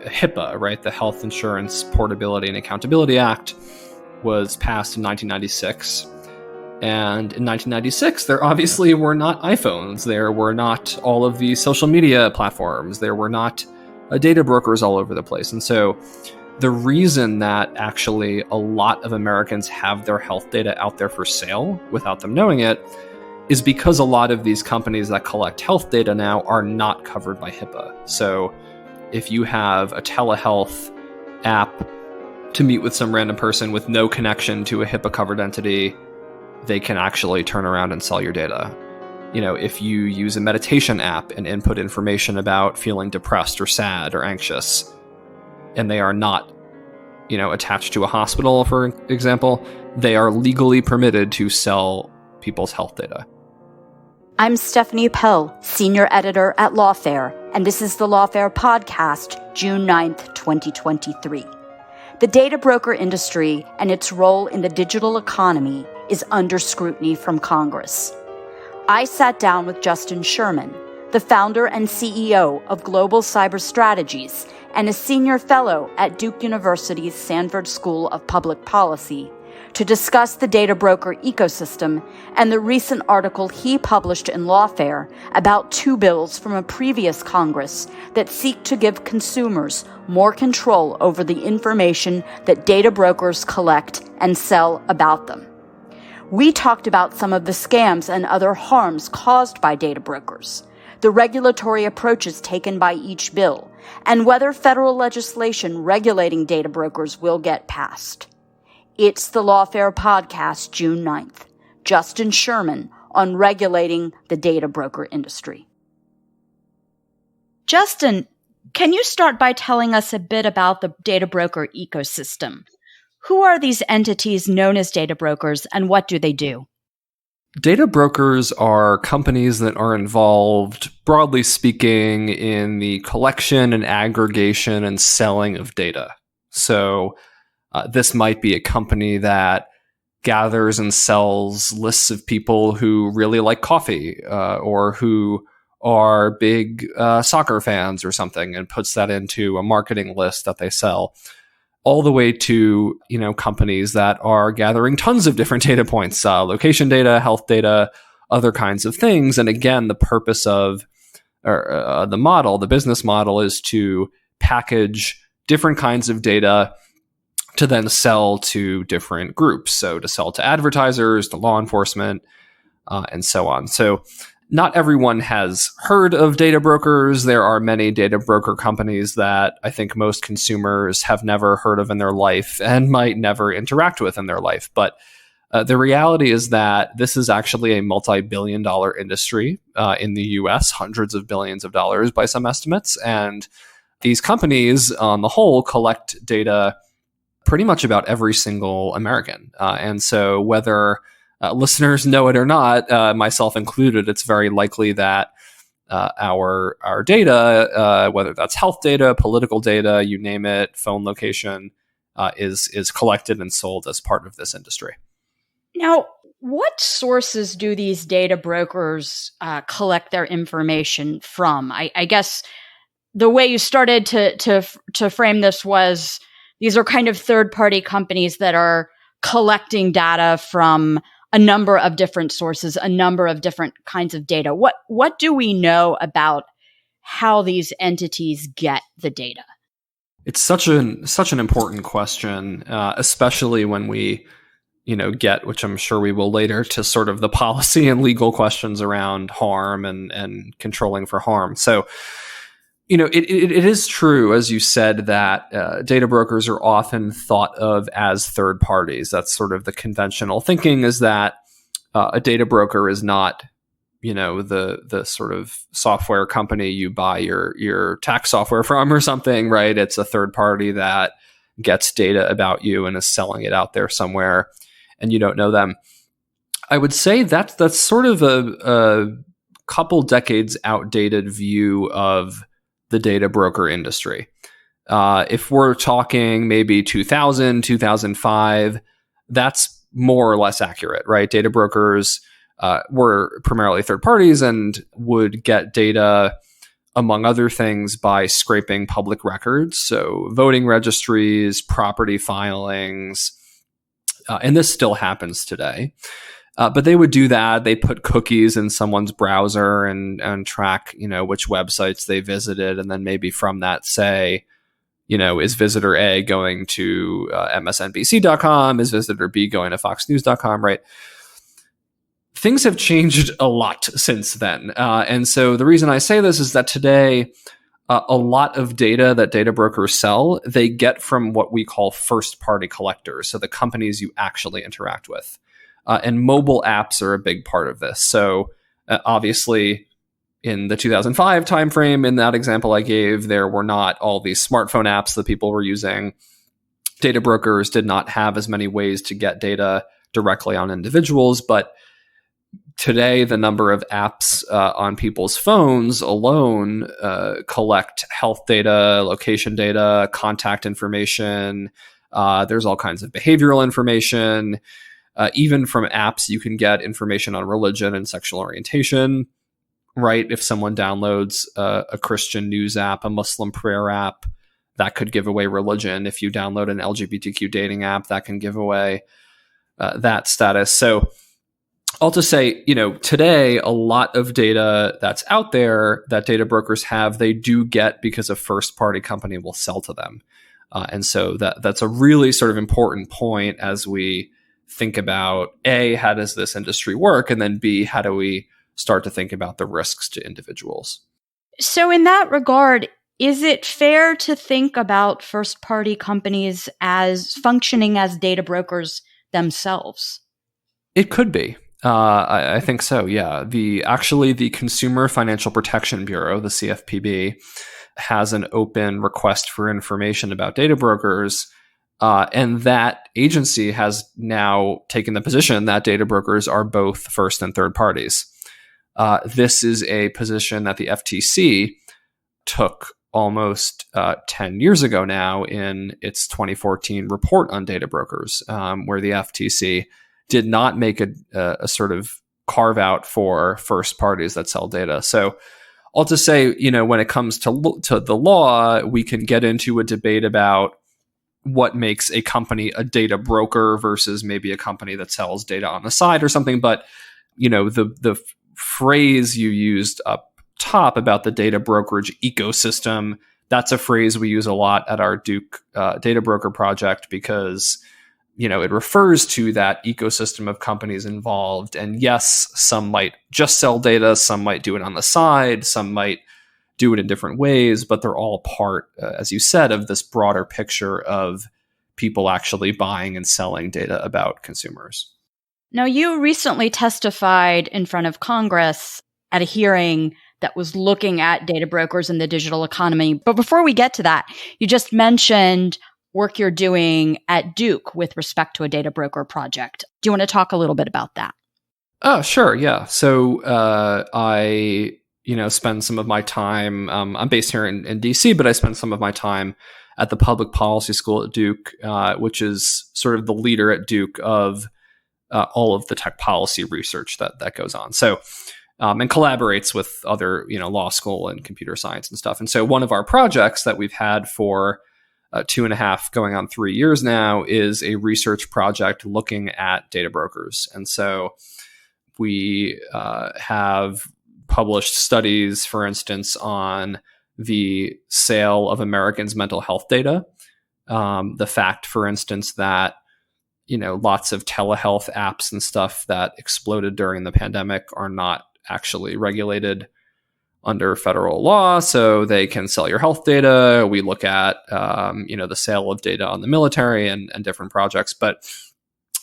HIPAA, right? The Health Insurance Portability and Accountability Act was passed in 1996. And in 1996, there obviously were not iPhones. There were not all of the social media platforms. There were not data brokers all over the place. And so the reason that actually a lot of Americans have their health data out there for sale without them knowing it is because a lot of these companies that collect health data now are not covered by HIPAA. So if you have a telehealth app to meet with some random person with no connection to a HIPAA-covered entity, they can actually turn around and sell your data. If you use a meditation app and input information about feeling depressed or sad or anxious, and they are not, attached to a hospital, for example, they are legally permitted to sell people's health data. I'm Stephanie Pell, Senior Editor at Lawfare, and this is the Lawfare podcast, June 9th, 2023. The data broker industry and its role in the digital economy is under scrutiny from Congress. I sat down with Justin Sherman, the founder and CEO of Global Cyber Strategies and a senior fellow at Duke University's Sanford School of Public Policy, to discuss the data broker ecosystem and the recent article he published in Lawfare about two bills from a previous Congress that seek to give consumers more control over the information that data brokers collect and sell about them. We talked about some of the scams and other harms caused by data brokers, the regulatory approaches taken by each bill, and whether federal legislation regulating data brokers will get passed. It's the Lawfare podcast, June 9th. Justin Sherman on regulating the data broker industry. Justin, can you start by telling us a bit about the data broker ecosystem? Who are these entities known as data brokers, and what do they do? Data brokers are companies that are involved, broadly speaking, in the collection and aggregation and selling of data. So this might be a company that gathers and sells lists of people who really like coffee or who are big soccer fans or something, and puts that into a marketing list that they sell, all the way to companies that are gathering tons of different data points, location data, health data, other kinds of things. And again, the purpose of the business model is to package different kinds of data to then sell to different groups. So to sell to advertisers, to law enforcement, and so on. So not everyone has heard of data brokers. There are many data broker companies that I think most consumers have never heard of in their life and might never interact with in their life. But the reality is that this is actually a multi-billion-dollar industry in the US, hundreds of billions of dollars by some estimates. And these companies, on the whole, collect data pretty much about every single American. And so whether listeners know it or not, myself included, it's very likely that our data, whether that's health data, political data, you name it, phone location, is collected and sold as part of this industry. Now, what sources do these data brokers collect their information from? I guess the way you started to frame this was these are kind of third-party companies that are collecting data from a number of different sources, a number of different kinds of data. What do we know about how these entities get the data? It's such an important question, especially when we get, which I'm sure we will later, to sort of the policy and legal questions around harm and controlling for harm. So it is true, as you said, that data brokers are often thought of as third parties. That's sort of the conventional thinking, is that a data broker is not, the sort of software company you buy your tax software from or something, right? It's a third party that gets data about you and is selling it out there somewhere, and you don't know them. I would say that's sort of a couple decades outdated view of the data broker industry. If we're talking maybe 2000, 2005, that's more or less accurate, right? Data brokers were primarily third parties and would get data among other things, by scraping public records, so voting registries, property filings, and this still happens today. But they would do that. They put cookies in someone's browser and track, which websites they visited, and then maybe from that say, is visitor A going to MSNBC.com? Is visitor B going to FoxNews.com? Right? Things have changed a lot since then. And so the reason I say this is that today, a lot of data that data brokers sell, they get from what we call first-party collectors, so the companies you actually interact with. And mobile apps are a big part of this. So obviously, in the 2005 timeframe, in that example I gave, there were not all these smartphone apps that people were using. Data brokers did not have as many ways to get data directly on individuals, but today, the number of apps on people's phones alone collect health data, location data, contact information. There's all kinds of behavioral information. Even from apps, you can get information on religion and sexual orientation, right? If someone downloads a Christian news app, a Muslim prayer app, that could give away religion. If you download an LGBTQ dating app, that can give away that status. So I'll just say, today, a lot of data that's out there that data brokers have, they do get because a first-party company will sell to them. And so that's a really sort of important point as we think about, A, how does this industry work? And then B, how do we start to think about the risks to individuals? So in that regard, is it fair to think about first-party companies as functioning as data brokers themselves? It could be. I think so, yeah. The Consumer Financial Protection Bureau, the CFPB, has an open request for information about data brokers, and that agency has now taken the position that data brokers are both first and third parties. This is a position that the FTC took almost 10 years ago now in its 2014 report on data brokers, where the FTC did not make a sort of carve out for first parties that sell data. So I'll just say, when it comes to the law, we can get into a debate about what makes a company a data broker versus maybe a company that sells data on the side or something. But, the phrase you used up top about the data brokerage ecosystem, that's a phrase we use a lot at our Duke data broker project because it refers to that ecosystem of companies involved. And yes, some might just sell data, some might do it on the side, some might do it in different ways, but they're all part, as you said, of this broader picture of people actually buying and selling data about consumers. Now, you recently testified in front of Congress at a hearing that was looking at data brokers in the digital economy. But before we get to that, you just mentioned work you're doing at Duke with respect to a data broker project. Do you want to talk a little bit about that? Oh, sure. Yeah. So I, spend some of my time, I'm based here in DC, but I spend some of my time at the Public Policy School at Duke, which is sort of the leader at Duke of all of the tech policy research that goes on. So, and collaborates with other, law school and computer science and stuff. And so one of our projects that we've had for 2.5 going on 3 years now is a research project looking at data brokers. And so we have published studies, for instance, on the sale of Americans' mental health data. The fact, for instance, that lots of telehealth apps and stuff that exploded during the pandemic are not actually regulated under federal law, so they can sell your health data. We look at the sale of data on the military and different projects, but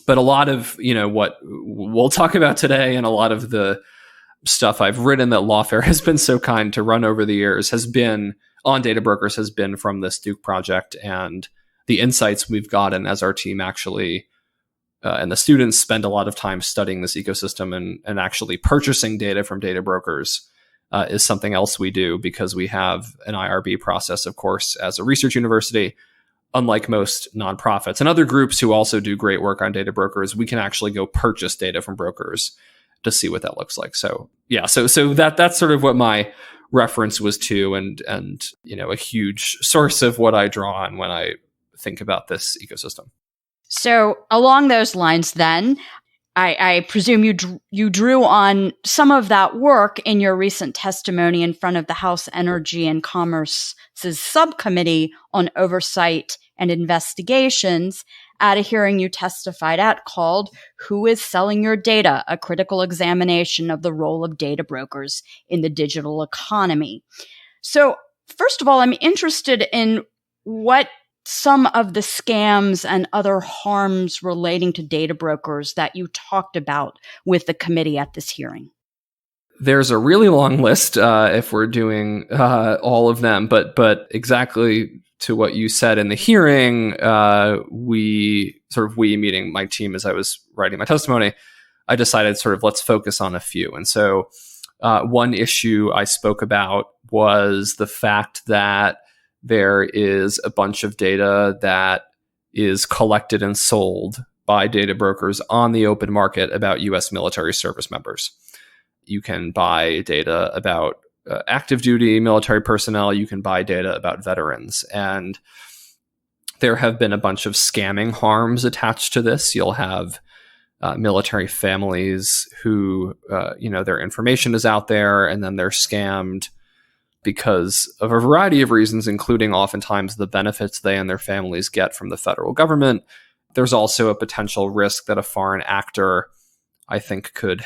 a lot of what we'll talk about today, and a lot of the stuff I've written that Lawfare has been so kind to run over the years has been on data brokers, has been from this Duke project, and the insights we've gotten as our team actually and the students spend a lot of time studying this ecosystem and actually purchasing data from data brokers. Is something else we do because we have an IRB process, of course, as a research university. Unlike most nonprofits and other groups who also do great work on data brokers, we can actually go purchase data from brokers to see what that looks like. So yeah, so that's sort of what my reference was to, and a huge source of what I draw on when I think about this ecosystem. So along those lines, then, I presume you drew on some of that work in your recent testimony in front of the House Energy and Commerce's Subcommittee on Oversight and Investigations at a hearing you testified at called "Who is Selling Your Data? A Critical Examination of the Role of Data Brokers in the Digital Economy." So first of all, I'm interested in what some of the scams and other harms relating to data brokers that you talked about with the committee at this hearing. There's a really long list if we're doing all of them, but exactly to what you said in the hearing, we meaning my team as I was writing my testimony, I decided let's focus on a few. And so one issue I spoke about was the fact that there is a bunch of data that is collected and sold by data brokers on the open market about U.S. military service members. You can buy data about active duty military personnel. You can buy data about veterans. And there have been a bunch of scamming harms attached to this. You'll have military families who, their information is out there and then they're scammed because of a variety of reasons, including oftentimes the benefits they and their families get from the federal government. There's also a potential risk that a foreign actor, I think, could,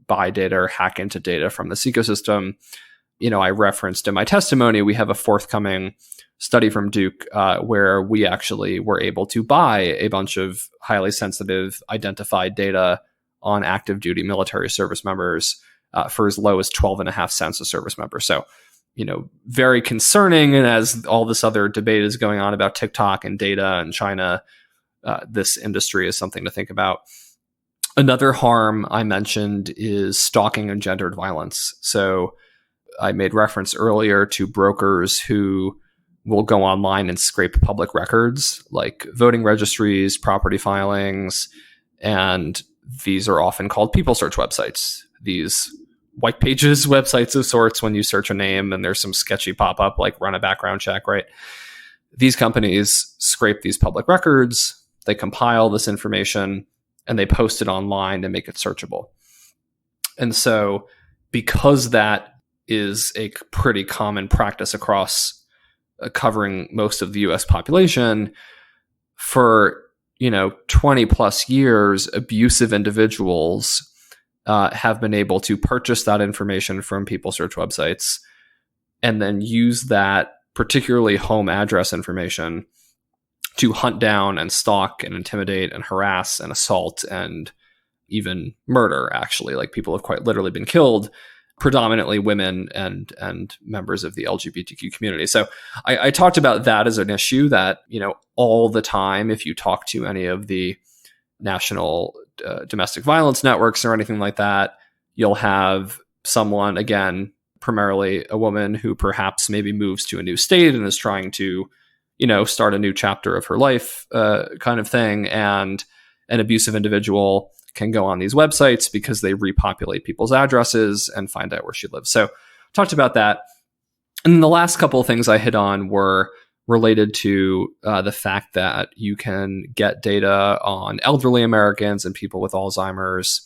buy data or hack into data from this ecosystem. I referenced in my testimony, we have a forthcoming study from Duke where we actually were able to buy a bunch of highly sensitive identified data on active duty military service members for as low as 12.5 cents a service member. So, very concerning. And as all this other debate is going on about TikTok and data and China, this industry is something to think about. Another harm I mentioned is stalking and gendered violence. So I made reference earlier to brokers who will go online and scrape public records like voting registries, property filings, and these are often called people search websites. These white pages websites of sorts, when you search a name and there's some sketchy pop-up like run a background check, right? These companies scrape these public records, they compile this information, and they post it online to make it searchable. And so because that is a pretty common practice across covering most of the US population, for 20 plus years, abusive individuals have been able to purchase that information from people search websites and then use that, particularly home address information, to hunt down and stalk and intimidate and harass and assault and even murder, actually. Like, people have quite literally been killed, predominantly women and members of the LGBTQ community. So I talked about that as an issue that, all the time, if you talk to any of the national domestic violence networks or anything like that, you'll have someone, again, primarily a woman who perhaps maybe moves to a new state and is trying to, start a new chapter of her life kind of thing. And an abusive individual can go on these websites because they repopulate people's addresses and find out where she lives. So talked about that. And then the last couple of things I hit on were related to the fact that you can get data on elderly Americans and people with Alzheimer's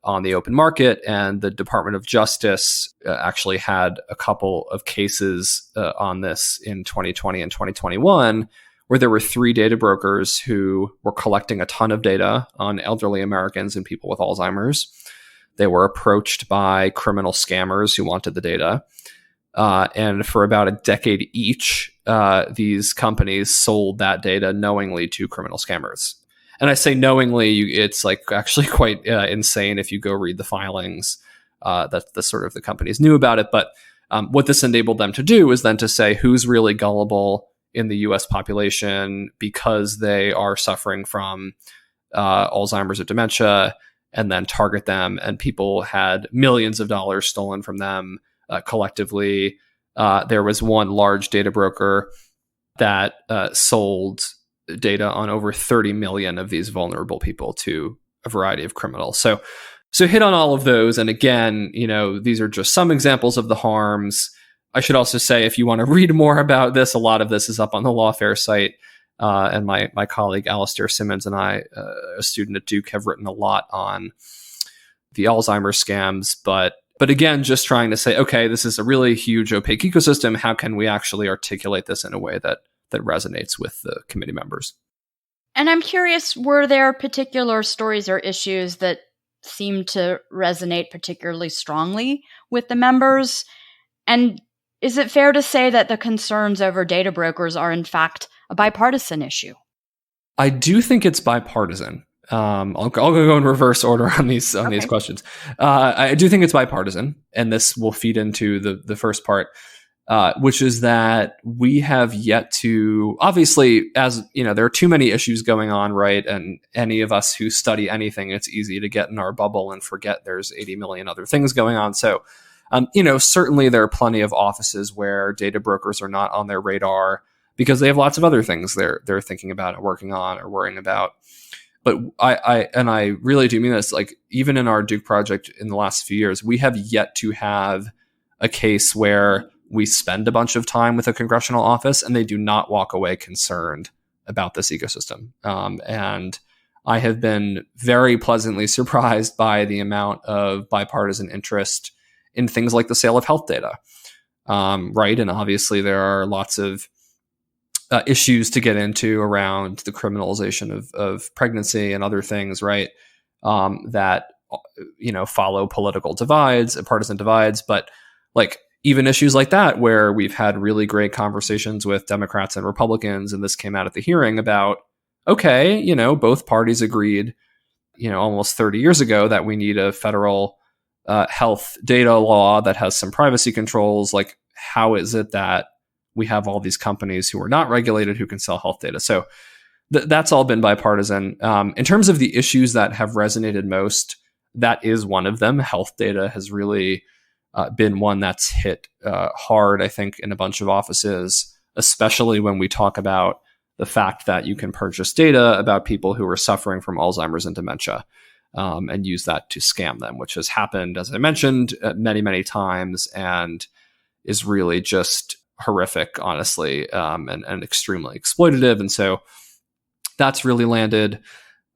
on the open market. And the Department of Justice actually had a couple of cases on this in 2020 and 2021, where there were 3 data brokers who were collecting a ton of data on elderly Americans and people with Alzheimer's. They were approached by criminal scammers who wanted the data. And for about a decade each, these companies sold that data knowingly to criminal scammers. And I say knowingly, it's like actually quite insane if you go read the filings that the companies knew about it. But what this enabled them to do is then to say who's really gullible in the US population because they are suffering from Alzheimer's or dementia, and then target them. And people had millions of dollars stolen from them collectively. There was one large data broker that sold data on over 30 million of these vulnerable people to a variety of criminals. So So hit on all of those. And again, these are just some examples of the harms. I should also say, if you want to read more about this, a lot of this is up on the Lawfare site. And my colleague, Alastair Simmons, and I, a student at Duke, have written a lot on the Alzheimer's scams. But again, just trying to say, okay, this is a really huge opaque ecosystem. How can we actually articulate this in a way that resonates with the committee members? And I'm curious, were there particular stories or issues that seem to resonate particularly strongly with the members? And is it fair to say that the concerns over data brokers are in fact a bipartisan issue? I do think it's bipartisan. I'll go in reverse order on these questions. I do think it's bipartisan, and this will feed into the first part, which is that we have yet to, obviously, as there are too many issues going on, right? And any of us who study anything, it's easy to get in our bubble and forget there's 80 million other things going on. So, certainly there are plenty of offices where data brokers are not on their radar because they have lots of other things they're thinking about and working on or worrying about. But I really do mean this, like, even in our Duke project in the last few years, we have yet to have a case where we spend a bunch of time with a congressional office and they do not walk away concerned about this ecosystem. And I have been very pleasantly surprised by the amount of bipartisan interest in things like the sale of health data. Right. And obviously there are lots of issues to get into around the criminalization of pregnancy and other things, right? That, follow political divides and partisan divides. But like, even issues like that, where we've had really great conversations with Democrats and Republicans, and this came out at the hearing about, okay, both parties agreed, almost 30 years ago that we need a federal health data law that has some privacy controls. Like, how is it that we have all these companies who are not regulated who can sell health data? So that's all been bipartisan. In terms of the issues that have resonated most, that is one of them. Health data has really been one that's hit hard, I think, in a bunch of offices, especially when we talk about the fact that you can purchase data about people who are suffering from Alzheimer's and dementia and use that to scam them, which has happened, as I mentioned, many, many times and is really just horrific, honestly, and extremely exploitative. And so that's really landed.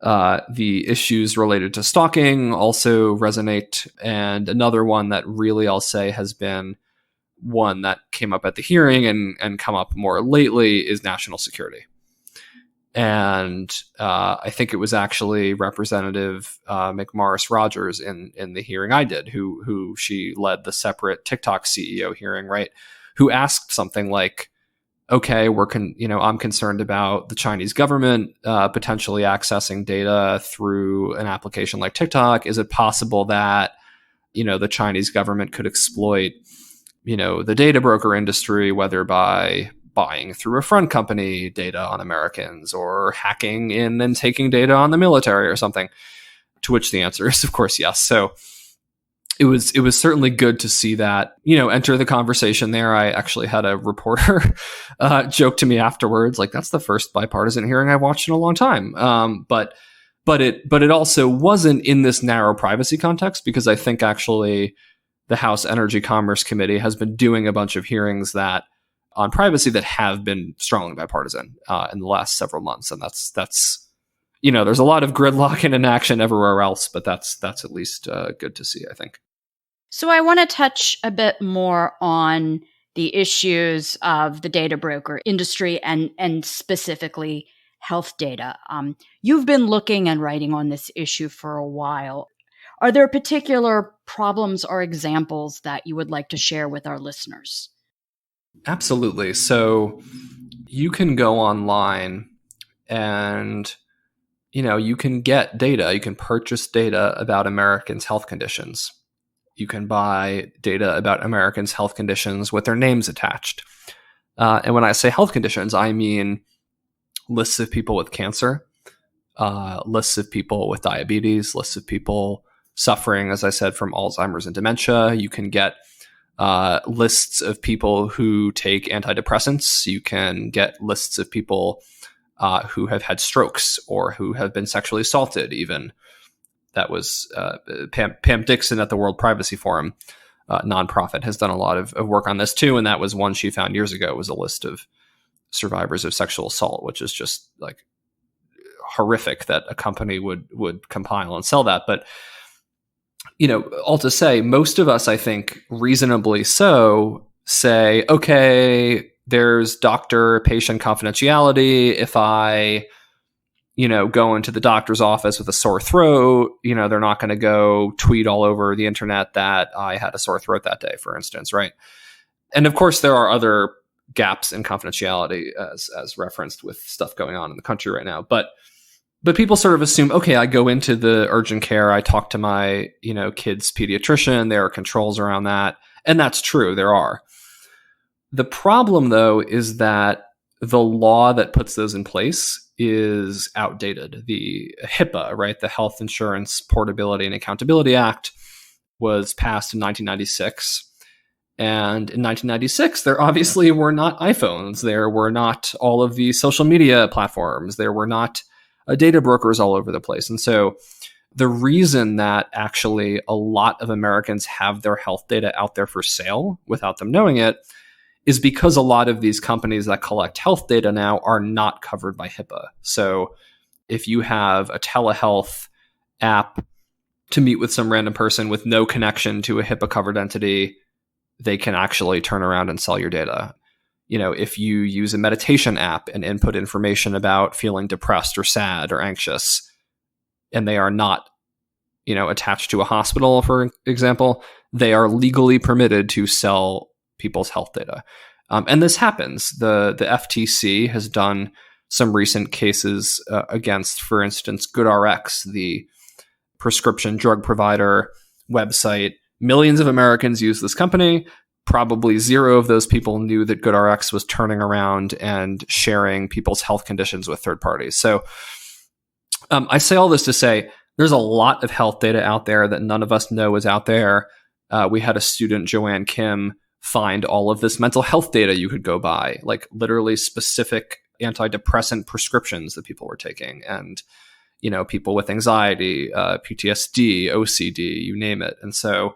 The issues related to stalking also resonate. And another one that really, I'll say, has been one that came up at the hearing and come up more lately is national security. And I think it was actually Representative McMorris Rogers in the hearing I did, who she led the separate TikTok CEO hearing, right? Who asked something like, okay, I'm concerned about the Chinese government potentially accessing data through an application like TikTok. Is it possible that, the Chinese government could exploit, the data broker industry, whether by buying through a front company data on Americans or hacking in and taking data on the military or something? To which the answer is, of course, yes. So it was certainly good to see that, enter the conversation there. I actually had a reporter joke to me afterwards, like, that's the first bipartisan hearing I've watched in a long time. But it also wasn't in this narrow privacy context, because I think actually the House Energy Commerce Committee has been doing a bunch of hearings that on privacy that have been strongly bipartisan in the last several months. And that's there's a lot of gridlock and inaction everywhere else, but that's at least good to see, I think. So I want to touch a bit more on the issues of the data broker industry and specifically health data. You've been looking and writing on this issue for a while. Are there particular problems or examples that you would like to share with our listeners? Absolutely. So you can go online and you can get data. You can purchase data about Americans' health conditions. You can buy data about Americans' health conditions with their names attached. And when I say health conditions, I mean lists of people with cancer, lists of people with diabetes, lists of people suffering, as I said, from Alzheimer's and dementia. You can get lists of people who take antidepressants. You can get lists of people who have had strokes or who have been sexually assaulted even. that was Pam Dixon at the World Privacy Forum, nonprofit, has done a lot of work on this too. And that was one she found years ago, was a list of survivors of sexual assault, which is just like horrific that a company would compile and sell that. But, all to say, most of us, I think, reasonably so, say, okay, there's doctor-patient confidentiality. If I, go into the doctor's office with a sore throat, they're not going to go tweet all over the internet that I had a sore throat that day, for instance, right? And of course, there are other gaps in confidentiality as referenced with stuff going on in the country right now. But people sort of assume, okay, I go into the urgent care, I talk to my, kid's pediatrician, there are controls around that. And that's true, there are. The problem, though, is that the law that puts those in place is outdated. The HIPAA, right, the Health Insurance Portability and Accountability Act, was passed in 1996. And in 1996, there obviously were not iPhones. There were not all of the social media platforms. There were not data brokers all over the place. And so the reason that actually a lot of Americans have their health data out there for sale without them knowing it is because a lot of these companies that collect health data now are not covered by HIPAA. So if you have a telehealth app to meet with some random person with no connection to a HIPAA covered entity, they can actually turn around and sell your data. If you use a meditation app and input information about feeling depressed or sad or anxious, and they are not, attached to a hospital, for example, they are legally permitted to sell people's health data. And this happens. The FTC has done some recent cases against, for instance, GoodRx, the prescription drug provider website. Millions of Americans use this company. Probably zero of those people knew that GoodRx was turning around and sharing people's health conditions with third parties. So I say all this to say there's a lot of health data out there that none of us know is out there. We had a student, Joanne Kim, find all of this mental health data you could go buy, like literally specific antidepressant prescriptions that people were taking, and people with anxiety, PTSD, OCD, you name it. And so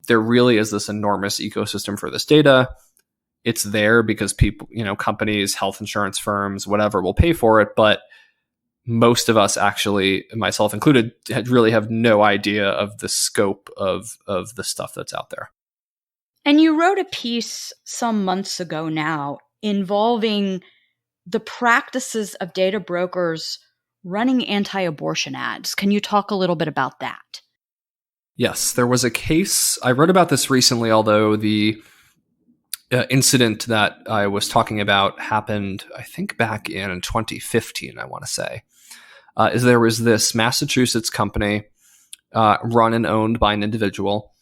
there really is this enormous ecosystem for this data. It's there because people, companies, health insurance firms, whatever, will pay for it. But most of us, actually, myself included, really have no idea of the scope of the stuff that's out there. And you wrote a piece some months ago now involving the practices of data brokers running anti-abortion ads. Can you talk a little bit about that? Yes, there was a case. I wrote about this recently, although the incident that I was talking about happened, I think, back in 2015, I want to say. Is there was this Massachusetts company run and owned by an individual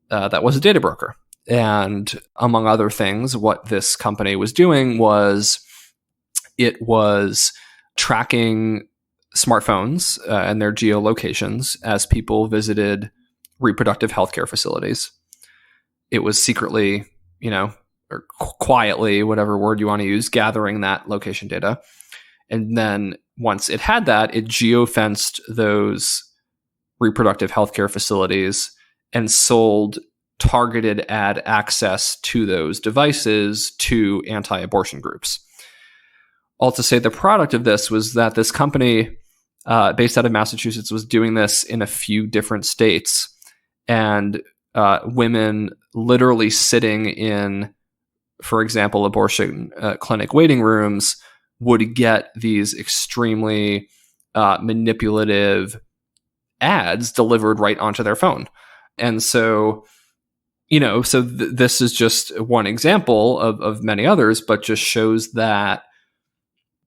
that was a data broker. And among other things, what this company was doing was it was tracking smartphones and their geolocations as people visited reproductive healthcare facilities. It was secretly, or quietly, whatever word you want to use, gathering that location data. And then once it had that, it geofenced those reproductive healthcare facilities and sold targeted ad access to those devices to anti-abortion groups. All to say, the product of this was that this company based out of Massachusetts was doing this in a few different states, and women literally sitting in, for example, abortion clinic waiting rooms would get these extremely manipulative ads delivered right onto their phone. And so, this is just one example of many others, but just shows that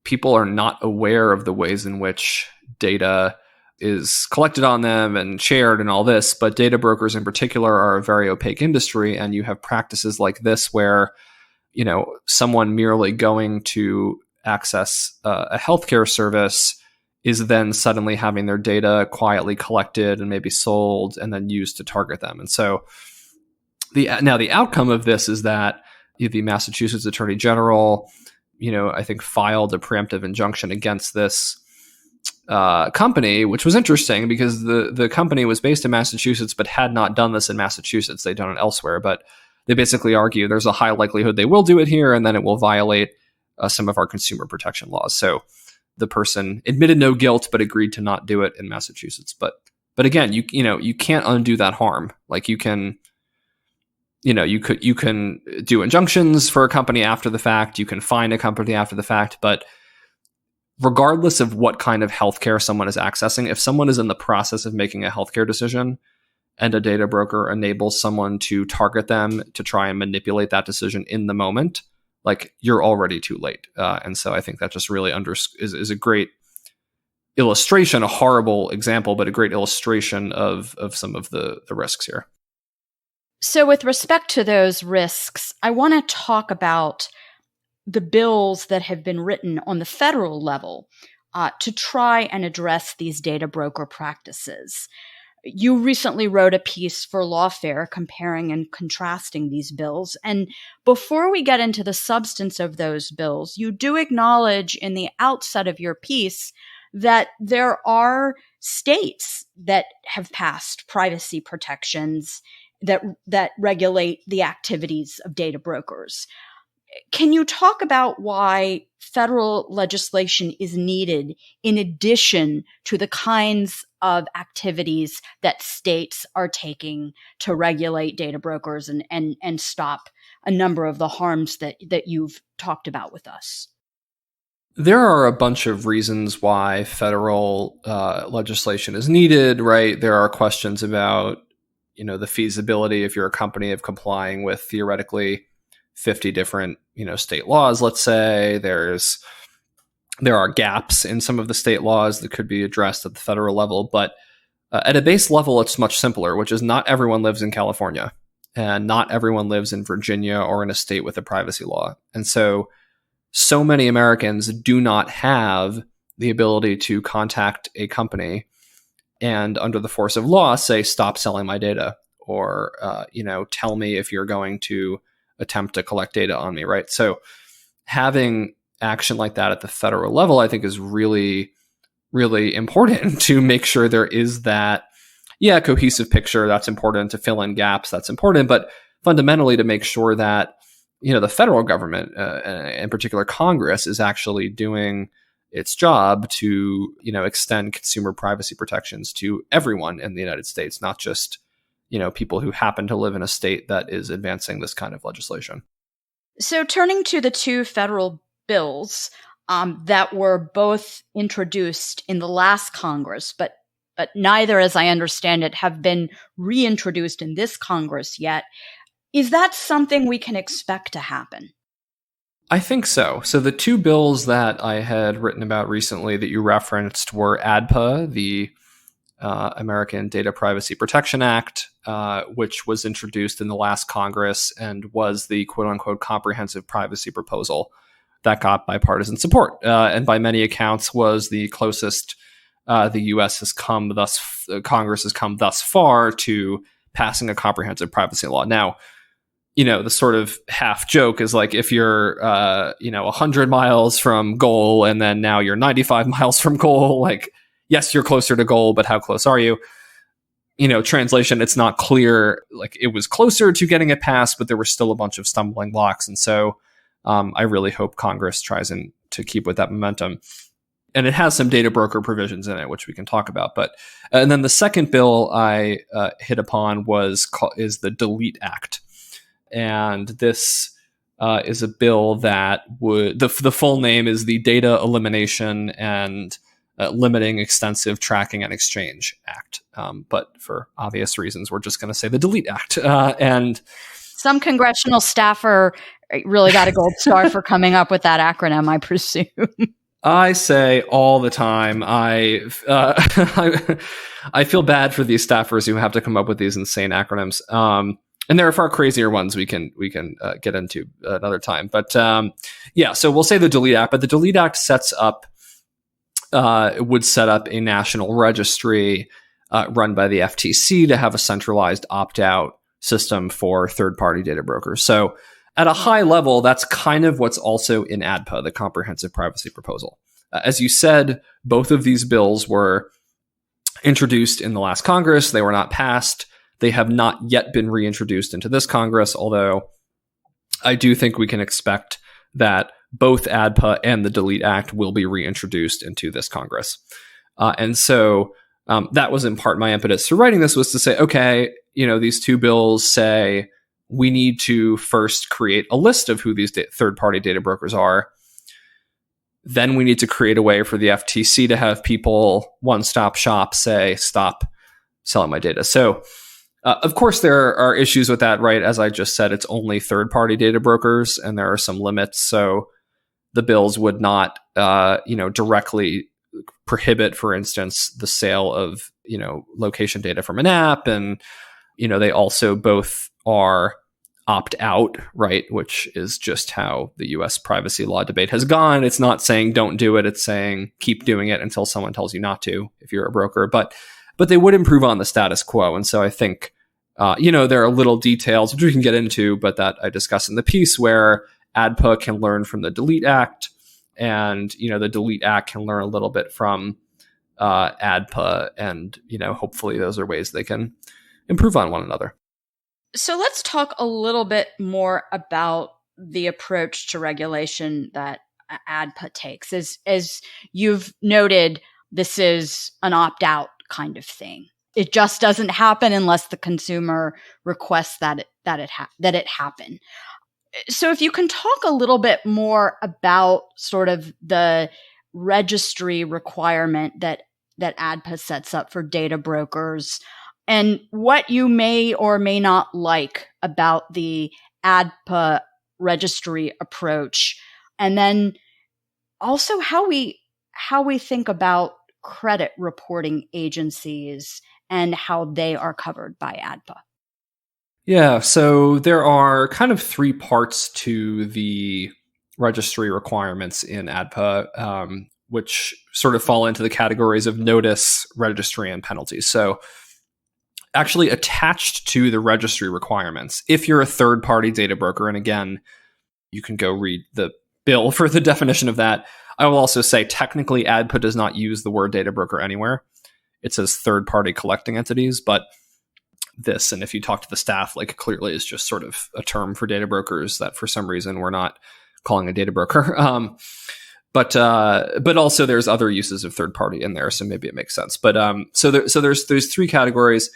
people are not aware of the ways in which data is collected on them and shared and all this. But data brokers in particular are a very opaque industry, and you have practices like this where, someone merely going to access a healthcare service is then suddenly having their data quietly collected and maybe sold and then used to target them. And so the outcome of this is that the Massachusetts Attorney General, I think filed a preemptive injunction against this company, which was interesting because the company was based in Massachusetts but had not done this in Massachusetts. They'd done it elsewhere, but they basically argue there's a high likelihood they will do it here, and then it will violate some of our consumer protection laws. So the person admitted no guilt but agreed to not do it in Massachusetts. But again, you can't undo that harm. Like you can do injunctions for a company after the fact. You can fine a company after the fact, but regardless of what kind of healthcare someone is accessing, if someone is in the process of making a healthcare decision and a data broker enables someone to target them to try and manipulate that decision in the moment, like you're already too late. And so I think that just really is a great illustration, a horrible example, but a great illustration of some of the risks here. So with respect to those risks, I want to talk about the bills that have been written on the federal level to try and address these data broker practices. You recently wrote a piece for Lawfare comparing and contrasting these bills. And before we get into the substance of those bills, you do acknowledge in the outset of your piece that there are states that have passed privacy protections that regulate the activities of data brokers. Can you talk about why federal legislation is needed in addition to the kinds of activities that states are taking to regulate data brokers and stop a number of the harms that you've talked about with us? There are a bunch of reasons why federal legislation is needed, right? There are questions about, the feasibility, if you're a company, of complying with theoretically 50 different, state laws, let's say. There are gaps in some of the state laws that could be addressed at the federal level. But at a base level, it's much simpler, which is not everyone lives in California and not everyone lives in Virginia or in a state with a privacy law. And so many Americans do not have the ability to contact a company and under the force of law say, stop selling my data, or, tell me if you're going to attempt to collect data on me, right? So having action like that at the federal level, I think, is really, really important to make sure there is that, cohesive picture. That's important to fill in gaps. That's important, but fundamentally to make sure that, the federal government, in particular Congress, is actually doing its job to, extend consumer privacy protections to everyone in the United States, not just, people who happen to live in a state that is advancing this kind of legislation. So turning to the two federal bills that were both introduced in the last Congress, but neither, as I understand it, have been reintroduced in this Congress yet. Is that something we can expect to happen? I think so. So the two bills that I had written about recently that you referenced were ADPA, the American Data Privacy Protection Act, which was introduced in the last Congress and was the quote-unquote comprehensive privacy proposal that got bipartisan support, and by many accounts was the closest the U.S. has come Congress has come thus far to passing a comprehensive privacy law. Now, the sort of half joke is like, if you're 100 miles from goal and then now you're 95 miles from goal, like, yes, you're closer to goal, but how close are you? Translation, it's not clear. Like, it was closer to getting it passed, but there were still a bunch of stumbling blocks. And so I really hope Congress tries to keep with that momentum. And it has some data broker provisions in it, which we can talk about. But and then the second bill I hit upon is the Delete Act. And this is a bill that would, the full name is the Data Elimination and Limiting Extensive Tracking and Exchange Act. But for obvious reasons, we're just going to say the Delete Act. And some congressional staffer really got a gold star for coming up with that acronym, I presume. I say all the time, I feel bad for these staffers who have to come up with these insane acronyms. And there are far crazier ones we can get into another time. But so we'll say the Delete Act. But the Delete Act would set up a national registry run by the FTC to have a centralized opt-out system for third-party data brokers. So at a high level, that's kind of what's also in ADPA, the Comprehensive Privacy Proposal. As you said, both of these bills were introduced in the last Congress. They were not passed. They have not yet been reintroduced into this Congress, although I do think we can expect that both ADPA and the Delete Act will be reintroduced into this Congress. And so that was in part my impetus for writing this, was to say, okay, these two bills say we need to first create a list of who these third-party data brokers are. Then we need to create a way for the FTC to have people one-stop shop say, stop selling my data. So, of course, there are issues with that, right? As I just said, it's only third-party data brokers, and there are some limits. So the bills would not, directly prohibit, for instance, the sale of, location data from an app. And, they also both are opt out, right? Which is just how the US privacy law debate has gone. It's not saying don't do it. It's saying keep doing it until someone tells you not to, if you're a broker. But they would improve on the status quo. And so I think, there are little details, which we can get into, but that I discuss in the piece, where ADPA can learn from the Delete Act, and, the Delete Act can learn a little bit from ADPA. And, hopefully those are ways they can improve on one another. So let's talk a little bit more about the approach to regulation that ADPA takes. As you've noted, this is an opt-out kind of thing. It just doesn't happen unless the consumer requests that it happen. So if you can talk a little bit more about sort of the registry requirement that ADPA sets up for data brokers, and what you may or may not like about the ADPA registry approach, and then also how we think about credit reporting agencies and how they are covered by ADPA. Yeah, so there are kind of three parts to the registry requirements in ADPA, which sort of fall into the categories of notice, registry, and penalties. So actually attached to the registry requirements, if you're a third-party data broker, and again, you can go read the bill for the definition of that. I will also say technically ADPA does not use the word data broker anywhere. It says third-party collecting entities, but this, and if you talk to the staff, clearly is just sort of a term for data brokers that for some reason we're not calling a data broker. But also there's other uses of third party in there, so maybe it makes sense. But so there's three categories.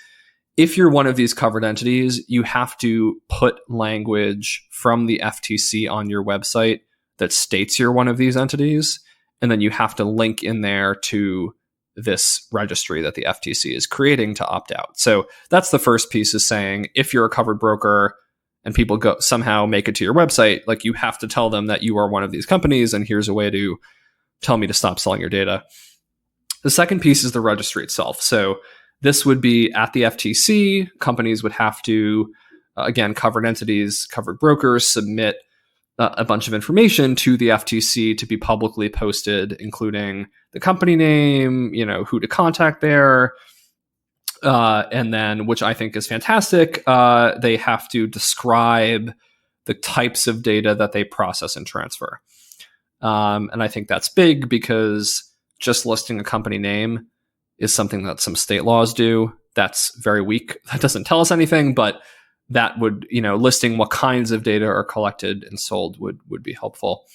If you're one of these covered entities, you have to put language from the FTC on your website that states you're one of these entities, and then you have to link in there to this registry that the FTC is creating to opt out. So that's the first piece, is saying if you're a covered broker and people go somehow make it to your website, you have to tell them that you are one of these companies, and here's a way to tell me to stop selling your data. The second piece is the registry itself. So this would be at the FTC. Companies would have to, again, covered entities, covered brokers, submit a bunch of information to the FTC to be publicly posted, including the company name, who to contact there. And then, which I think is fantastic, they have to describe the types of data that they process and transfer. And I think that's big, because just listing a company name is something that some state laws do. That's very weak. That doesn't tell us anything, but that would, listing what kinds of data are collected and sold would be helpful.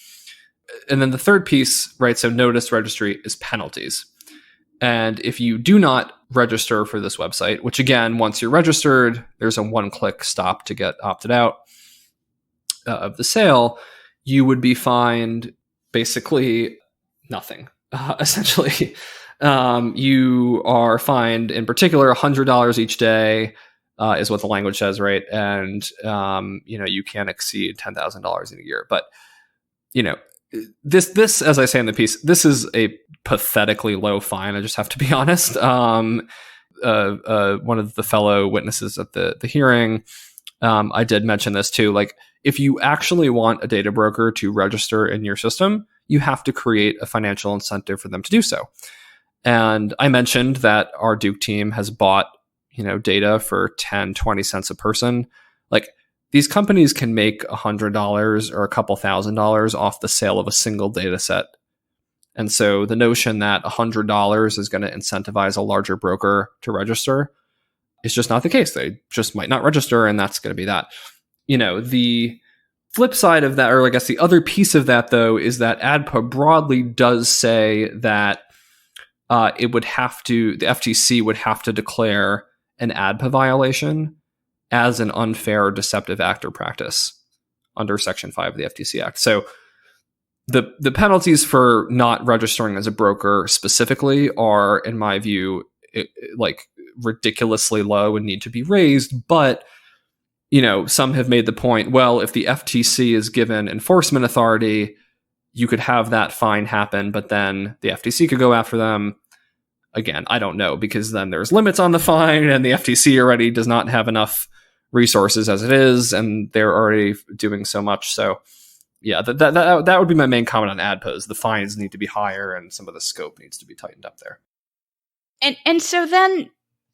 And then the third piece, right, so notice, registry, is penalties. And if you do not register for this website, which again, once you're registered, there's a one-click stop to get opted out of the sale, you would be fined basically nothing, essentially. You are fined, in particular, $100 each day, is what the language says, right? And, you can't exceed $10,000 in a year. But, this, as I say in the piece, this is a pathetically low fine. I just have to be honest. One of the fellow witnesses at the hearing, I did mention this too. If you actually want a data broker to register in your system, you have to create a financial incentive for them to do so. And I mentioned that our Duke team has bought, data for 10, 20 cents a person. These companies can make $100 or a couple $1,000s off the sale of a single data set. And so the notion that $100 is going to incentivize a larger broker to register is just not the case. They just might not register, and that's going to be that. The flip side of that, or I guess the other piece of that, though, is that ADPA broadly does say that the FTC would have to declare an ADPA violation as an unfair, deceptive act or practice under Section 5 of the FTC Act. So the penalties for not registering as a broker specifically are, in my view, ridiculously low and need to be raised. But, some have made the point, well, if the FTC is given enforcement authority, you could have that fine happen, but then the FTC could go after them. Again, I don't know, because then there's limits on the fine, and the FTC already does not have enough resources as it is, and they're already doing so much. So yeah, that would be my main comment on ADPA. The fines need to be higher, and some of the scope needs to be tightened up there. And so then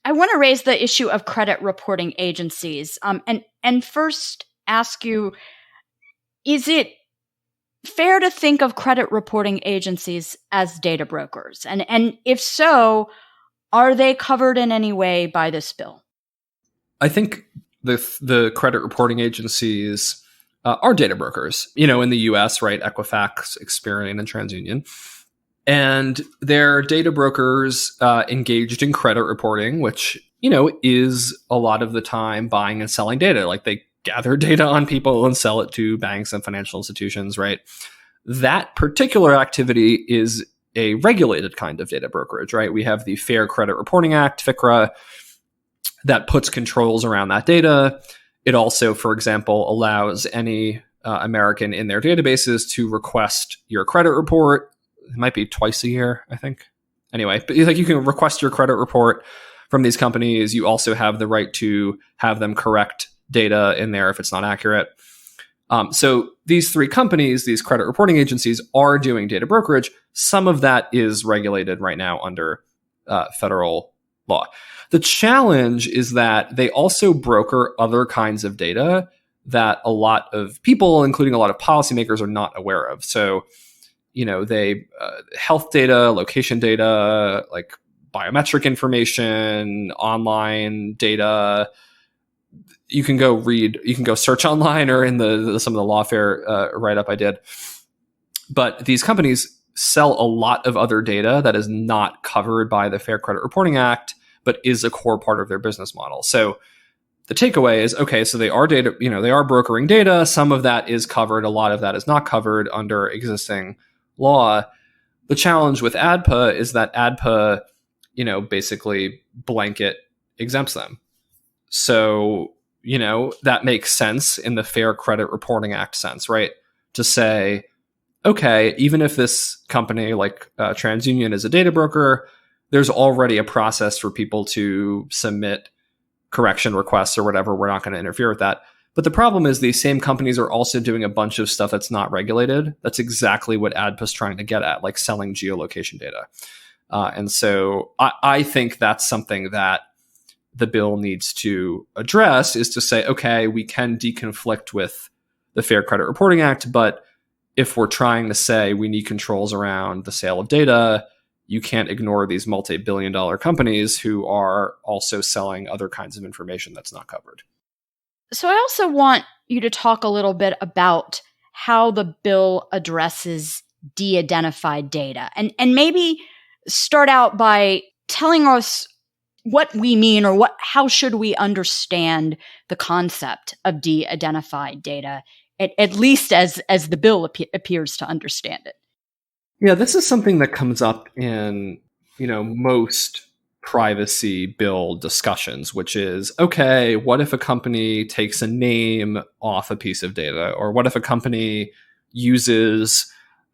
I want to raise the issue of credit reporting agencies, and first ask you, is it fair to think of credit reporting agencies as data brokers? And if so, are they covered in any way by this bill? I think the credit reporting agencies are data brokers, in the US, right? Equifax, Experian, and TransUnion. And they're data brokers engaged in credit reporting, which, is a lot of the time buying and selling data. Like, they gather data on people and sell it to banks and financial institutions, right? That particular activity is a regulated kind of data brokerage, right? We have the Fair Credit Reporting Act, FCRA, that puts controls around that data. It also, for example, allows any American in their databases to request your credit report. It might be twice a year, I think. Anyway, but you can request your credit report from these companies. You also have the right to have them correct data in there if it's not accurate. So these three companies, these credit reporting agencies, are doing data brokerage. Some of that is regulated right now under federal law. The challenge is that they also broker other kinds of data that a lot of people, including a lot of policymakers, are not aware of. So, they health data, location data, like biometric information, online data. You can go search online or in some of the Lawfare write-up I did. But these companies sell a lot of other data that is not covered by the Fair Credit Reporting Act, but is a core part of their business model. So the takeaway is, okay, so they are data, they are brokering data. Some of that is covered. A lot of that is not covered under existing law. The challenge with ADPA is that ADPA, basically blanket exempts them. So, that makes sense in the Fair Credit Reporting Act sense, right? To say, okay, even if this company like TransUnion is a data broker, there's already a process for people to submit correction requests or whatever. We're not going to interfere with that. But the problem is these same companies are also doing a bunch of stuff that's not regulated. That's exactly what ADPA is trying to get at, like selling geolocation data. And so I think that's something that the bill needs to address, is to say, okay, we can deconflict with the Fair Credit Reporting Act, but if we're trying to say we need controls around the sale of data, you can't ignore these multi-billion-dollar companies who are also selling other kinds of information that's not covered. So I also want you to talk a little bit about how the bill addresses de-identified data, and maybe start out by telling us what we mean, or how should we understand the concept of de-identified data, at least as the bill appears to understand it. Yeah, this is something that comes up in, most privacy bill discussions, which is, okay, what if a company takes a name off a piece of data? Or what if a company uses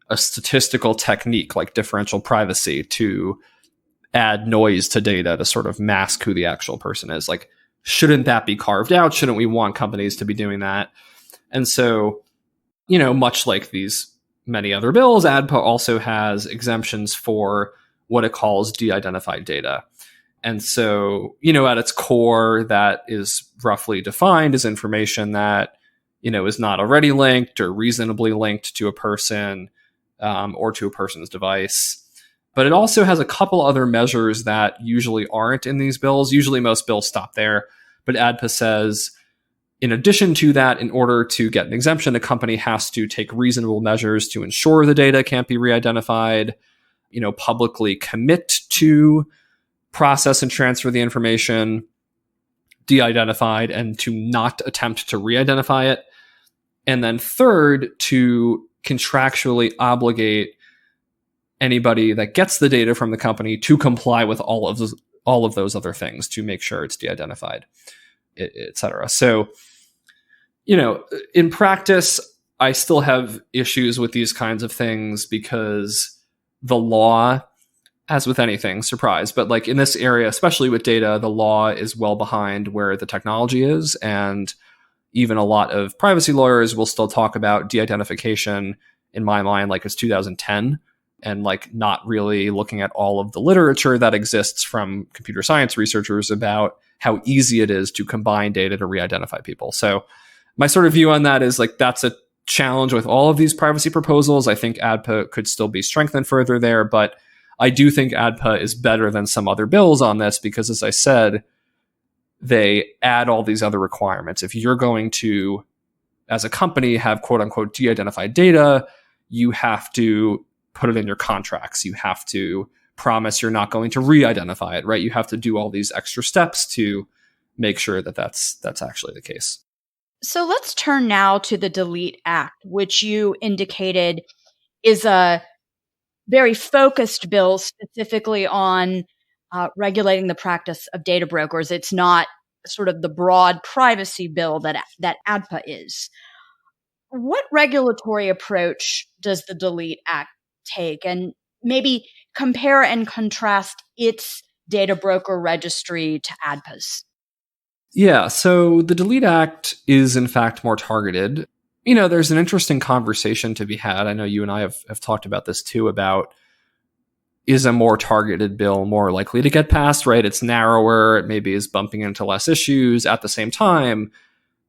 a statistical technique like differential privacy to add noise to data to sort of mask who the actual person is? Like, shouldn't that be carved out? Shouldn't we want companies to be doing that? And so, much like these many other bills, ADPA also has exemptions for what it calls de-identified data. And so, at its core, that is roughly defined as information that, is not already linked or reasonably linked to a person, or to a person's device. But it also has a couple other measures that usually aren't in these bills. Usually most bills stop there. But ADPA says, in addition to that, in order to get an exemption, a company has to take reasonable measures to ensure the data can't be re-identified, publicly commit to process and transfer the information de-identified and to not attempt to re-identify it. And then third, to contractually obligate anybody that gets the data from the company to comply with all of those other things to make sure it's de-identified, et cetera. So, in practice, I still have issues with these kinds of things because the law, as with anything, surprise, but like in this area, especially with data, the law is well behind where the technology is. And even a lot of privacy lawyers will still talk about de-identification, in my mind, like it's 2010, and like not really looking at all of the literature that exists from computer science researchers about how easy it is to combine data to re-identify people. So my sort of view on that is like that's a challenge with all of these privacy proposals. I think ADPA could still be strengthened further there, but I do think ADPA is better than some other bills on this because, as I said, they add all these other requirements. If you're going to, as a company, have quote unquote de-identified data, you have to put it in your contracts. You have to promise you're not going to re-identify it, right? You have to do all these extra steps to make sure that that's actually the case. So let's turn now to the Delete Act, which you indicated is a very focused bill specifically on regulating the practice of data brokers. It's not sort of the broad privacy bill that ADPA is. What regulatory approach does the Delete Act take? And maybe compare and contrast its data broker registry to ADPA's. Yeah, so the Delete Act is in fact more targeted. There's an interesting conversation to be had. I know you and I have talked about this too, about is a more targeted bill more likely to get passed, right? It's narrower, it maybe is bumping into less issues. At the same time,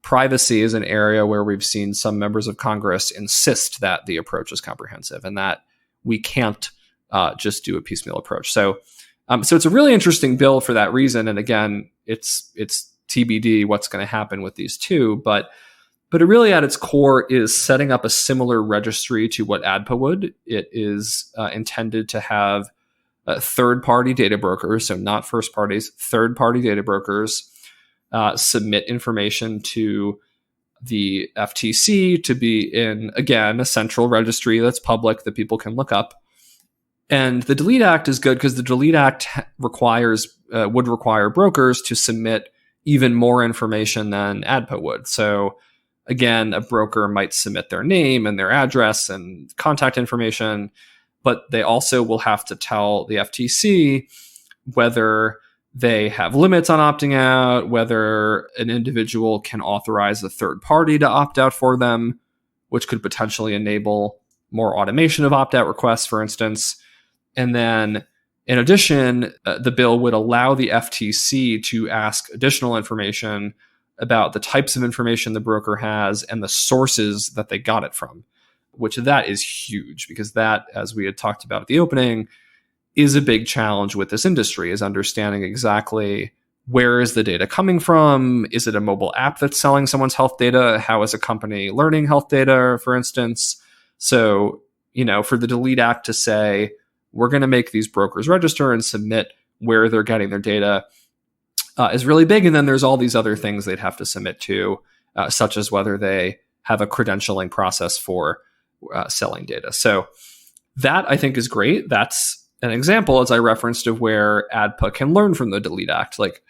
privacy is an area where we've seen some members of Congress insist that the approach is comprehensive and that we can't just do a piecemeal approach. So it's a really interesting bill for that reason. And again, it's TBD what's going to happen with these two, but it really at its core is setting up a similar registry to what ADPA would. It is intended to have third-party data brokers, so not first parties, third-party data brokers submit information to the FTC to be in, again, a central registry that's public that people can look up. And the Delete Act is good because the Delete Act would require brokers to submit even more information than ADPA would. So again, a broker might submit their name and their address and contact information, but they also will have to tell the FTC whether they have limits on opting out, whether an individual can authorize a third party to opt out for them, which could potentially enable more automation of opt-out requests, for instance. And then in addition, the bill would allow the FTC to ask additional information about the types of information the broker has and the sources that they got it from, which that is huge because that, as we had talked about at the opening, is a big challenge with this industry, is understanding exactly where is the data coming from? Is it a mobile app that's selling someone's health data? How is a company learning health data, for instance? So, for the Delete Act to say, we're going to make these brokers register and submit where they're getting their data is really big. And then there's all these other things they'd have to submit to, such as whether they have a credentialing process for selling data. So that I think is great. That's an example, as I referenced, of where ADPA can learn from the Delete Act. Like,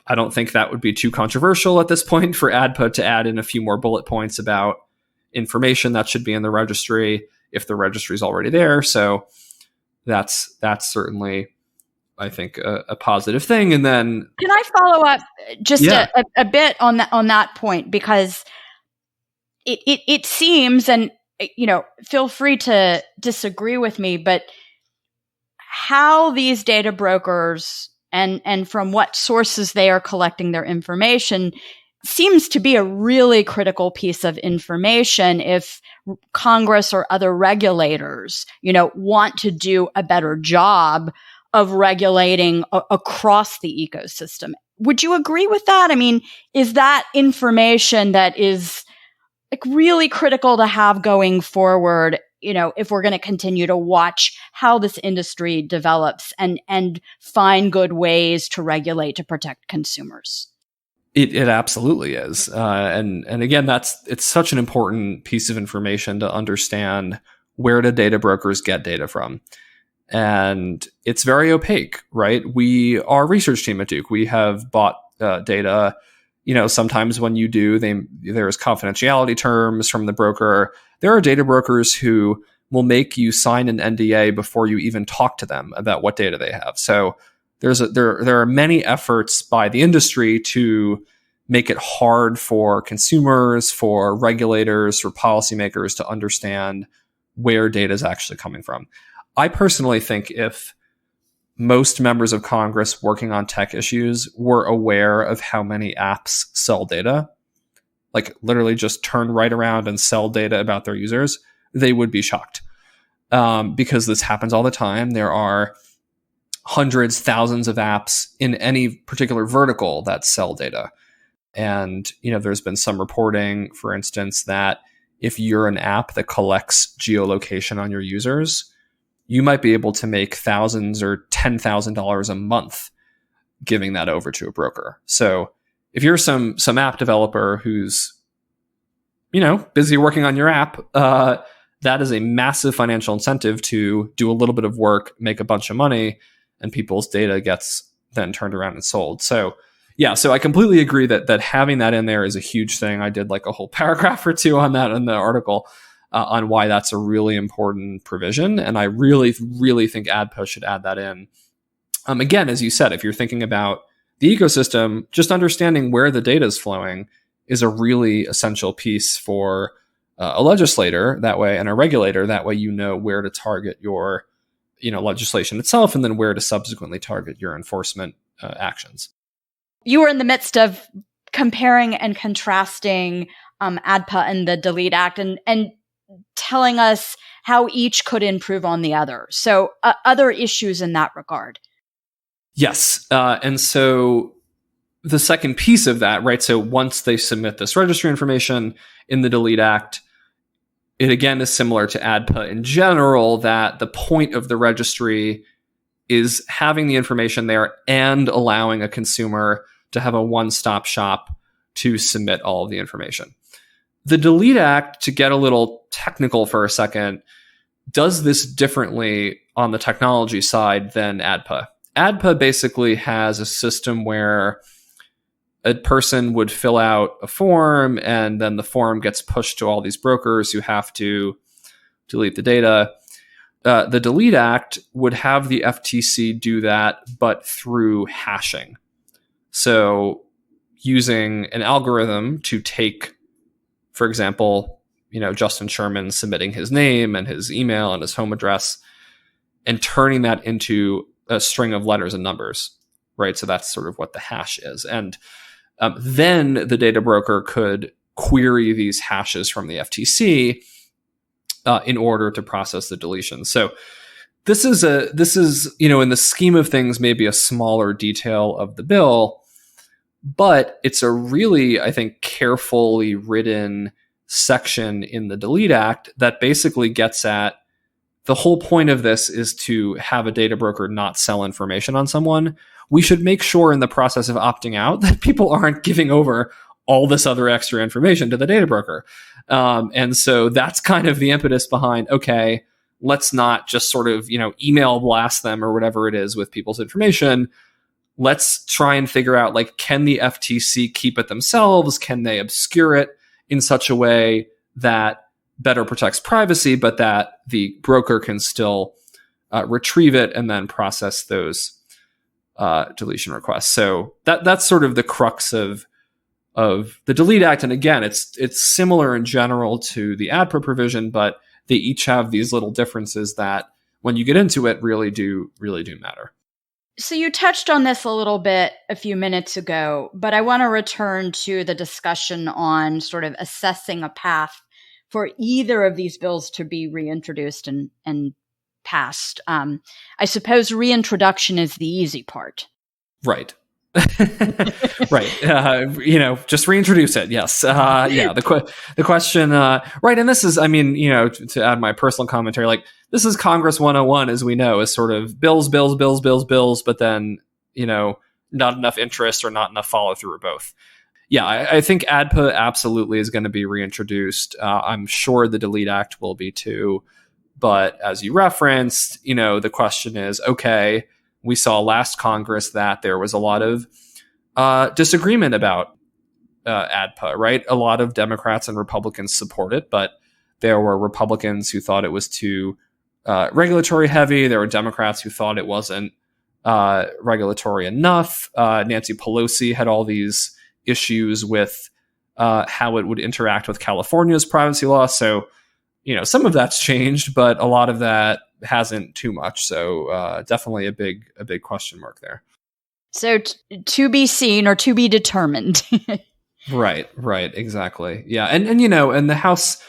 I don't think that would be too controversial at this point for ADPA to add in a few more bullet points about information that should be in the registry if the registry is already there. So that's certainly, I think, a positive thing. And then, can I follow up just a bit on that point, because it seems, and feel free to disagree with me, but how these data brokers and from what sources they are collecting their information seems to be a really critical piece of information if Congress or other regulators, want to do a better job of regulating across the ecosystem. Would you agree with that? I mean, is that information that is like really critical to have going forward, if we're going to continue to watch how this industry develops and find good ways to regulate to protect consumers? It absolutely is. And again, it's such an important piece of information to understand where do data brokers get data from. And it's very opaque, right? Our research team at Duke, we have bought data. Sometimes when you do, there's confidentiality terms from the broker. There are data brokers who will make you sign an NDA before you even talk to them about what data they have. So there are many efforts by the industry to make it hard for consumers, for regulators, for policymakers to understand where data is actually coming from. I personally think if most members of Congress working on tech issues were aware of how many apps sell data, like literally just turn right around and sell data about their users, they would be shocked. Because this happens all the time. There are hundreds, thousands of apps in any particular vertical that sell data. And, there's been some reporting, for instance, that if you're an app that collects geolocation on your users, you might be able to make thousands or $10,000 a month giving that over to a broker. So if you're some app developer who's, busy working on your app, that is a massive financial incentive to do a little bit of work, make a bunch of money, and people's data gets then turned around and sold. So yeah, so I completely agree that having that in there is a huge thing. I did like a whole paragraph or two on that in the article. On why that's a really important provision. And I really, really think ADPA should add that in. Again, as you said, if you're thinking about the ecosystem, just understanding where the data is flowing is a really essential piece for a legislator that way and a regulator. That way, where to target your legislation itself and then where to subsequently target your enforcement actions. You were in the midst of comparing and contrasting ADPA and the Delete Act and telling us how each could improve on the other. So other issues in that regard. Yes. And so the second piece of that, right? So once they submit this registry information in the Delete Act, it again is similar to ADPA in general, that the point of the registry is having the information there and allowing a consumer to have a one-stop shop to submit all of the information. The Delete Act, to get a little technical for a second, does this differently on the technology side than ADPA. ADPA basically has a system where a person would fill out a form and then the form gets pushed to all these brokers who have to delete the data. The Delete Act would have the FTC do that, but through hashing. So using an algorithm to take, for example, Justin Sherman submitting his name and his email and his home address and turning that into a string of letters and numbers, right? So that's sort of what the hash is. And then the data broker could query these hashes from the FTC in order to process the deletion. So this is in the scheme of things, maybe a smaller detail of the bill, but it's a really, I think, carefully written section in the Delete Act that basically gets at the whole point of this is to have a data broker not sell information on someone. We should make sure in the process of opting out that people aren't giving over all this other extra information to the data broker. And so that's kind of the impetus behind, okay, let's not just sort of, email blast them or whatever it is with people's information. Let's try and figure out, like, can the FTC keep it themselves? Can they obscure it in such a way that better protects privacy, but that the broker can still retrieve it and then process those deletion requests? So that's sort of the crux of the Delete Act. And again, it's similar in general to the ADPA provision, but they each have these little differences that, when you get into it, really do matter. So you touched on this a little bit a few minutes ago, but I want to return to the discussion on sort of assessing a path for either of these bills to be reintroduced and passed. I suppose reintroduction is the easy part. Right. Right. Just reintroduce it. Yes. The question, right. And this is, to add my personal commentary, like this is Congress 101, as we know, is sort of bills, but then, not enough interest or not enough follow through or both. Yeah. I think ADPA absolutely is going to be reintroduced. I'm sure the Delete Act will be too. But as you referenced, the question is, okay, we saw last Congress that there was a lot of disagreement about ADPA, right? A lot of Democrats and Republicans support it, but there were Republicans who thought it was too regulatory heavy. There were Democrats who thought it wasn't regulatory enough. Nancy Pelosi had all these issues with how it would interact with California's privacy law. So, some of that's changed, but a lot of that hasn't too much. So definitely a big question mark there. So to be seen or to be determined. Right, exactly. Yeah. And the House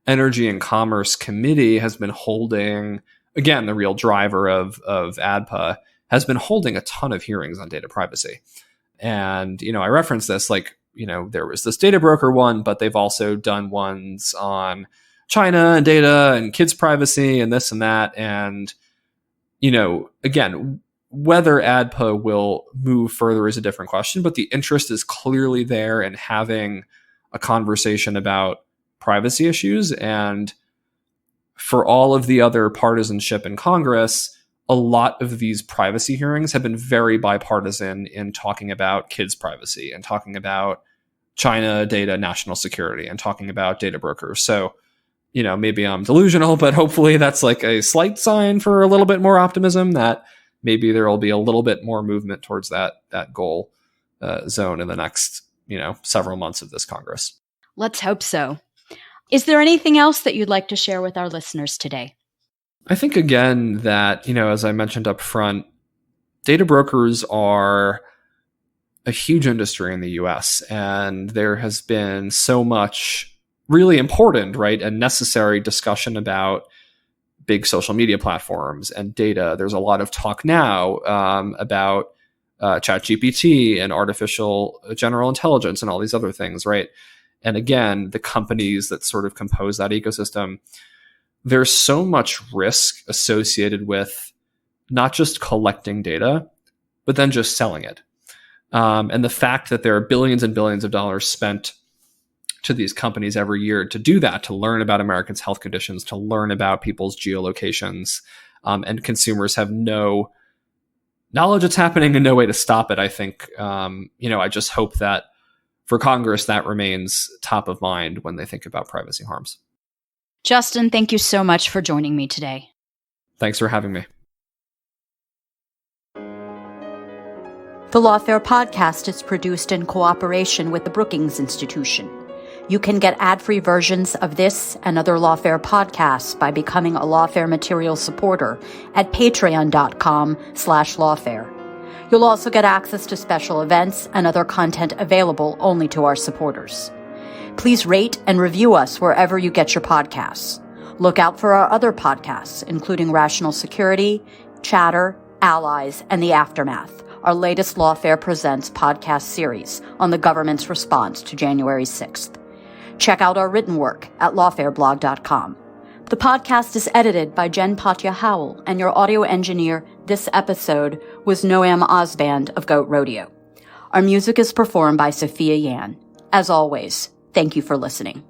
Energy and Commerce Committee has been holding, again, the real driver of ADPA, has been holding a ton of hearings on data privacy. And, I referenced this, there was this data broker one, but they've also done ones on China and data and kids' privacy and this and that. And, again, whether ADPA will move further is a different question, but the interest is clearly there in having a conversation about privacy issues. And for all of the other partisanship in Congress, a lot of these privacy hearings have been very bipartisan in talking about kids' privacy and talking about China data, national security, and talking about data brokers. So, maybe I'm delusional, but hopefully that's like a slight sign for a little bit more optimism that maybe there will be a little bit more movement towards that goal zone in the next, several months of this Congress. Let's hope so. Is there anything else that you'd like to share with our listeners today? I think, again, that, as I mentioned up front, data brokers are a huge industry in the US, and there has been so much really important, right, and necessary discussion about big social media platforms and data. There's a lot of talk now about ChatGPT and artificial general intelligence and all these other things, right? And again, the companies that sort of compose that ecosystem, there's so much risk associated with not just collecting data, but then just selling it. And the fact that there are billions and billions of dollars spent to these companies every year to do that, to learn about Americans' health conditions, to learn about people's geolocations, and consumers have no knowledge it's happening and no way to stop it. I think, I just hope that for Congress, that remains top of mind when they think about privacy harms. Justin, thank you so much for joining me today. Thanks for having me. The Lawfare podcast is produced in cooperation with the Brookings Institution. You can get ad-free versions of this and other Lawfare podcasts by becoming a Lawfare Material supporter at patreon.com/lawfare. You'll also get access to special events and other content available only to our supporters. Please rate and review us wherever you get your podcasts. Look out for our other podcasts, including Rational Security, Chatter, Allies, and The Aftermath, our latest Lawfare Presents podcast series on the government's response to January 6th. Check out our written work at lawfareblog.com. The podcast is edited by Jen Patja Howell, and your audio engineer this episode was Noam Osband of Goat Rodeo. Our music is performed by Sophia Yan. As always, thank you for listening.